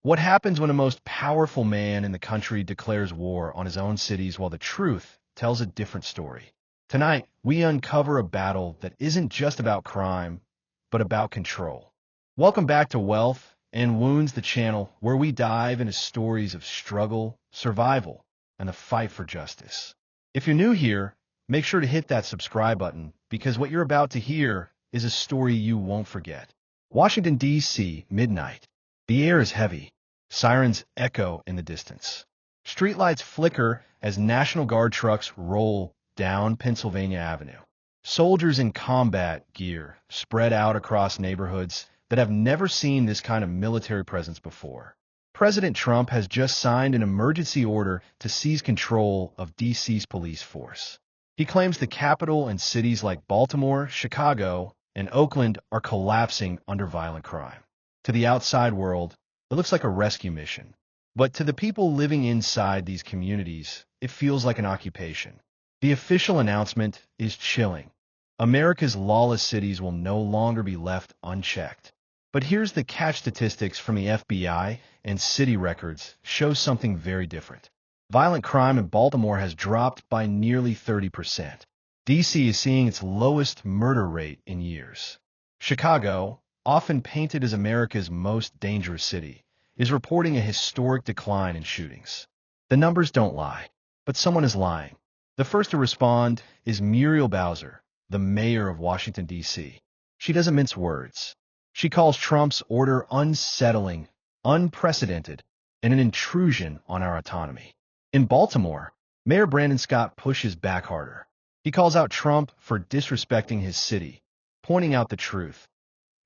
What happens when the most powerful man in the country declares war on his own cities while the truth tells a different story? Tonight, we uncover a battle that isn't just about crime, but about control. Welcome back to Wealth and Wounds, the channel where we dive into stories of struggle, survival, and the fight for justice. If you're new here, make sure to hit that subscribe button because what you're about to hear is a story you won't forget. Washington, D.C., midnight. The air is heavy. Sirens echo in the distance. Streetlights flicker as National Guard trucks roll down Pennsylvania Avenue. Soldiers in combat gear spread out across neighborhoods that have never seen this kind of military presence before. President Trump has just signed an emergency order to seize control of D.C.'s police force. He claims the capital and cities like Baltimore, Chicago, and Oakland are collapsing under violent crime. To the outside world, it looks like a rescue mission. But to the people living inside these communities, it feels like an occupation. The official announcement is chilling. America's lawless cities will no longer be left unchecked. But here's the catch: statistics from the FBI and city records show something very different. Violent crime in Baltimore has dropped by nearly 30%. D.C. is seeing its lowest murder rate in years. Chicago, often painted as America's most dangerous city, is reporting a historic decline in shootings. The numbers don't lie, but someone is lying. The first to respond is Muriel Bowser, the mayor of Washington, D.C. She doesn't mince words. She calls Trump's order unsettling, unprecedented, and an intrusion on our autonomy. In Baltimore, Mayor Brandon Scott pushes back harder. He calls out Trump for disrespecting his city, pointing out the truth.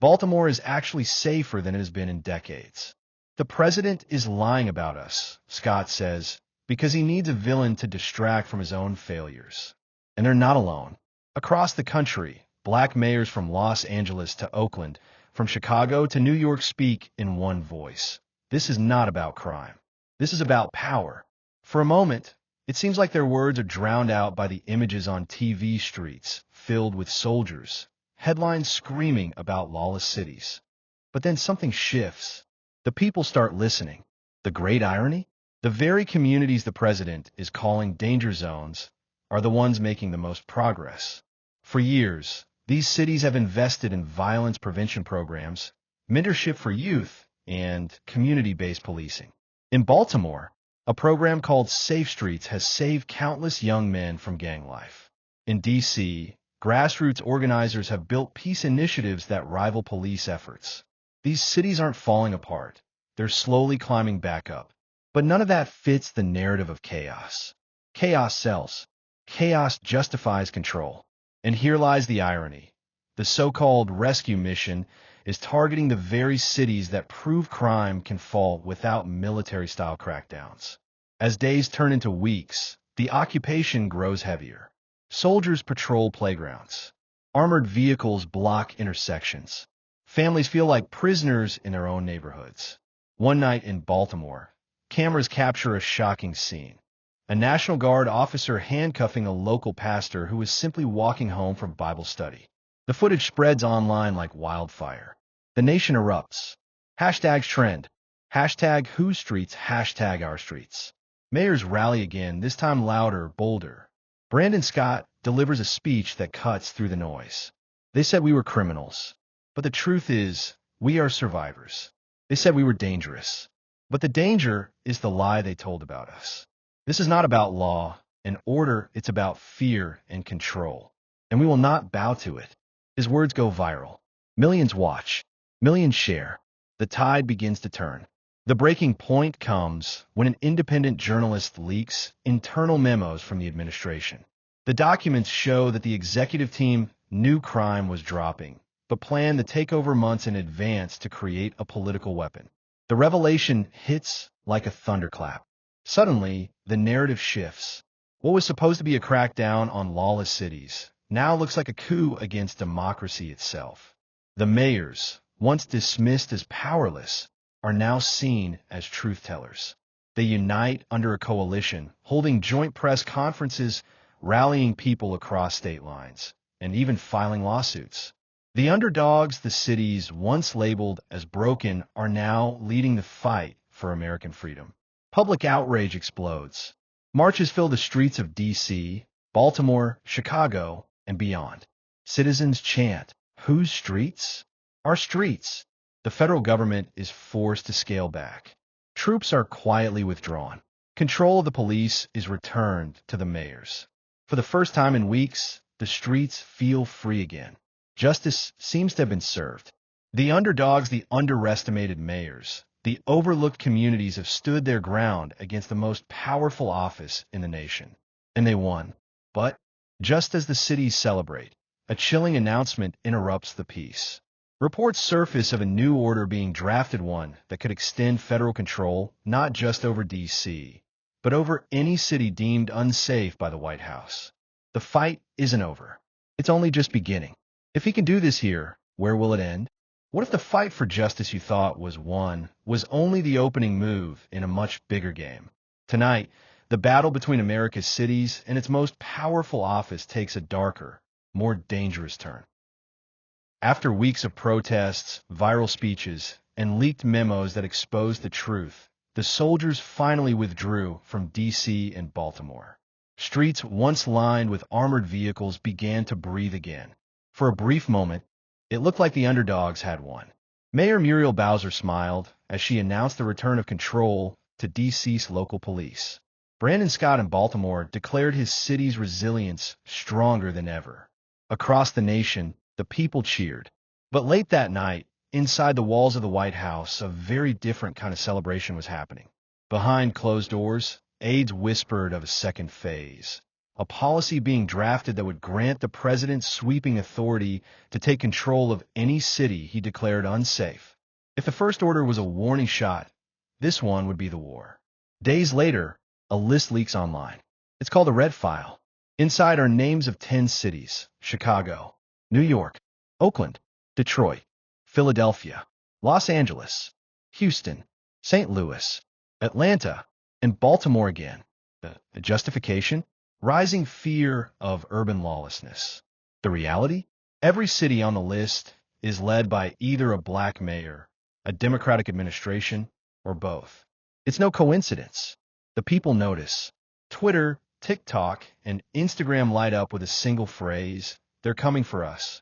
Baltimore is actually safer than it has been in decades. The president is lying about us, Scott says, because he needs a villain to distract from his own failures. And they're not alone. Across the country, black mayors from Los Angeles to Oakland, from Chicago to New York speak in one voice. This is not about crime. This is about power. For a moment, it seems like their words are drowned out by the images on TV streets filled with soldiers, headlines screaming about lawless cities. But then something shifts. The people start listening. The great irony? The very communities the president is calling danger zones are the ones making the most progress. For years, these cities have invested in violence prevention programs, mentorship for youth, and community-based policing. In Baltimore, a program called Safe Streets has saved countless young men from gang life. In D.C., grassroots organizers have built peace initiatives that rival police efforts. These cities aren't falling apart. They're slowly climbing back up. But none of that fits the narrative of chaos. Chaos sells. Chaos justifies control. And here lies the irony. The so-called rescue mission is targeting the very cities that prove crime can fall without military-style crackdowns. As days turn into weeks, the occupation grows heavier. Soldiers patrol playgrounds. Armored vehicles block intersections. Families feel like prisoners in their own neighborhoods. One night in Baltimore, cameras capture a shocking scene. A National Guard officer handcuffing a local pastor who was simply walking home from Bible study. The footage spreads online like wildfire. The nation erupts. Hashtags trend. Hashtag whose streets, hashtag our streets. Mayors rally again, this time louder, bolder. Brandon Scott delivers a speech that cuts through the noise. They said we were criminals, but the truth is, we are survivors. They said we were dangerous, but the danger is the lie they told about us. This is not about law and order, it's about fear and control. And we will not bow to it. His words go viral. Millions watch. Millions share. The tide begins to turn. The breaking point comes when an independent journalist leaks internal memos from the administration. The documents show that the executive team knew crime was dropping, but planned the takeover months in advance to create a political weapon. The revelation hits like a thunderclap. Suddenly, the narrative shifts. What was supposed to be a crackdown on lawless cities now looks like a coup against democracy itself. The mayors, once dismissed as powerless, are now seen as truth-tellers. They unite under a coalition, holding joint press conferences, rallying people across state lines, and even filing lawsuits. The underdogs the cities once labeled as broken are now leading the fight for American freedom. Public outrage explodes. Marches fill the streets of D.C., Baltimore, Chicago, and beyond. Citizens chant, "Whose streets?" Our streets. The federal government is forced to scale back. Troops are quietly withdrawn. Control of the police is returned to the mayors. For the first time in weeks, the streets feel free again. Justice seems to have been served. The underdogs, the underestimated mayors, the overlooked communities have stood their ground against the most powerful office in the nation. And they won. But, just as the cities celebrate, a chilling announcement interrupts the peace. Reports surface of a new order being drafted, one that could extend federal control not just over D.C., but over any city deemed unsafe by the White House. The fight isn't over. It's only just beginning. If he can do this here, where will it end? What if the fight for justice you thought was won was only the opening move in a much bigger game? Tonight, the battle between America's cities and its most powerful office takes a darker, more dangerous turn. After weeks of protests, viral speeches, and leaked memos that exposed the truth, the soldiers finally withdrew from D.C. and Baltimore. Streets once lined with armored vehicles began to breathe again. For a brief moment, it looked like the underdogs had won. Mayor Muriel Bowser smiled as she announced the return of control to D.C.'s local police. Brandon Scott in Baltimore declared his city's resilience stronger than ever. Across the nation, the people cheered. But late that night, inside the walls of the White House, a very different kind of celebration was happening. Behind closed doors, aides whispered of a second phase, a policy being drafted that would grant the president sweeping authority to take control of any city he declared unsafe. If the first order was a warning shot, this one would be the war. Days later, a list leaks online. It's called the Red File. Inside are names of 10 cities: Chicago, New York, Oakland, Detroit, Philadelphia, Los Angeles, Houston, St. Louis, Atlanta, and Baltimore again. The justification? Rising fear of urban lawlessness. The reality? Every city on the list is led by either a black mayor, a Democratic administration, or both. It's no coincidence. The people notice. Twitter, TikTok, and Instagram light up with a single phrase: "They're coming for us."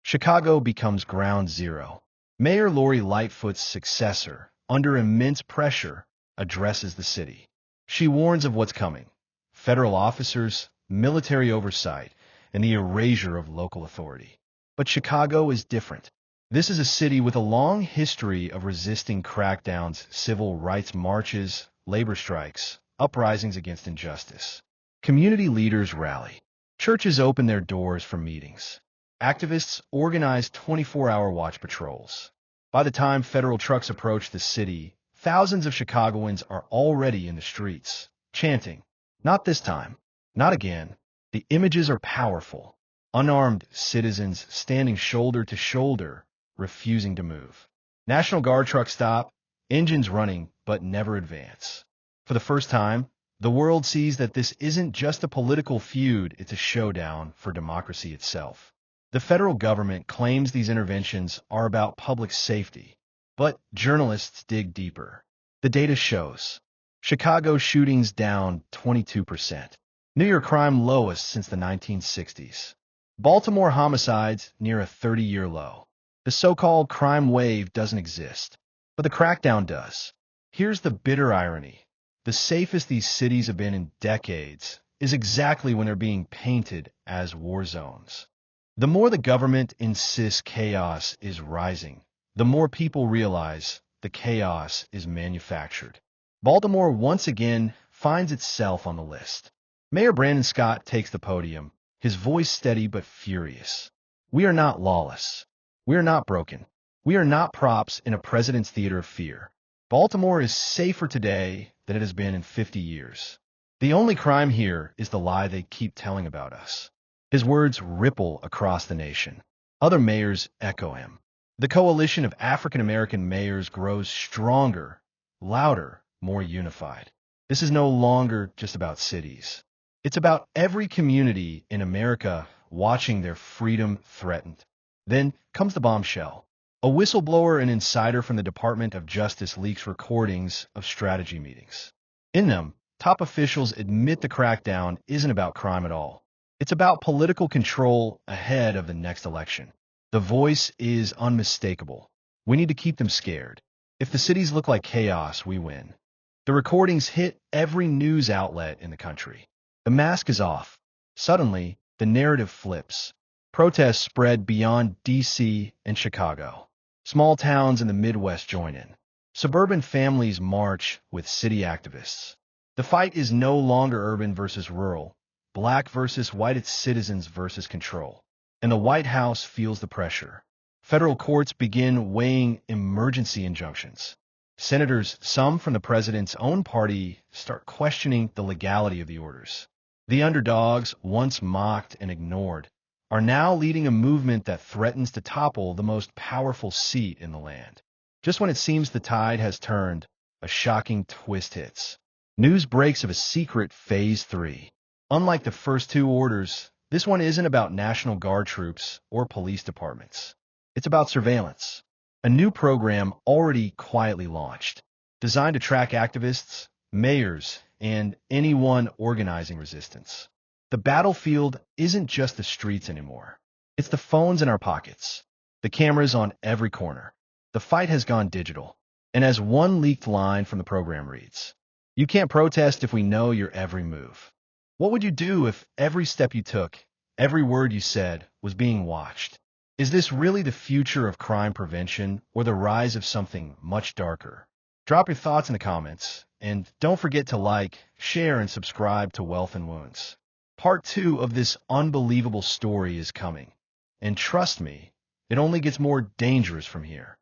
Chicago becomes ground zero. Mayor Lori Lightfoot's successor, under immense pressure, addresses the city. She warns of what's coming: federal officers, military oversight, and the erasure of local authority. But Chicago is different. This is a city with a long history of resisting crackdowns, civil rights marches, labor strikes, uprisings against injustice. Community leaders rally. Churches open their doors for meetings. Activists organize 24-hour watch patrols. By the time federal trucks approach the city, thousands of Chicagoans are already in the streets, chanting, "Not this time. Not again." The images are powerful. Unarmed citizens standing shoulder to shoulder, refusing to move. National Guard trucks stop, engines running, but never advance. For the first time, the world sees that this isn't just a political feud, it's a showdown for democracy itself. The federal government claims these interventions are about public safety, but journalists dig deeper. The data shows Chicago shootings down 22%, New York crime lowest since the 1960s, Baltimore homicides near a 30-year low. The so-called crime wave doesn't exist, but the crackdown does. Here's the bitter irony. The safest these cities have been in decades is exactly when they're being painted as war zones. The more the government insists chaos is rising, the more people realize the chaos is manufactured. Baltimore once again finds itself on the list. Mayor Brandon Scott takes the podium, his voice steady but furious. "We are not lawless. We are not broken. We are not props in a president's theater of fear. Baltimore is safer today than it has been in 50 years. The only crime here is the lie they keep telling about us." His words ripple across the nation. Other mayors echo him. The coalition of African-American mayors grows stronger, louder, more unified. This is no longer just about cities. It's about every community in America watching their freedom threatened. Then comes the bombshell. A whistleblower and insider from the Department of Justice leaks recordings of strategy meetings. In them, top officials admit the crackdown isn't about crime at all. It's about political control ahead of the next election. The voice is unmistakable. We need to keep them scared. If the cities look like chaos, we win. The recordings hit every news outlet in the country. The mask is off. Suddenly, the narrative flips. Protests spread beyond D.C. and Chicago. Small towns in the Midwest join in. Suburban families march with city activists. The fight is no longer urban versus rural, black versus white, it's citizens versus control. And the White House feels the pressure. Federal courts begin weighing emergency injunctions. Senators, some from the president's own party, start questioning the legality of the orders. The underdogs, once mocked and ignored, are now leading a movement that threatens to topple the most powerful seat in the land. Just when it seems the tide has turned, a shocking twist hits. News breaks of a secret Phase 3. Unlike the first two orders, this one isn't about National Guard troops or police departments. It's about surveillance. A new program already quietly launched, designed to track activists, mayors, and anyone organizing resistance. The battlefield isn't just the streets anymore. It's the phones in our pockets, the cameras on every corner. The fight has gone digital. And as one leaked line from the program reads, "You can't protest if we know your every move." What would you do if every step you took, every word you said, was being watched? Is this really the future of crime prevention or the rise of something much darker? Drop your thoughts in the comments, and don't forget to like, share, and subscribe to Wealth and Wounds. Part 2 of this unbelievable story is coming. And trust me, it only gets more dangerous from here.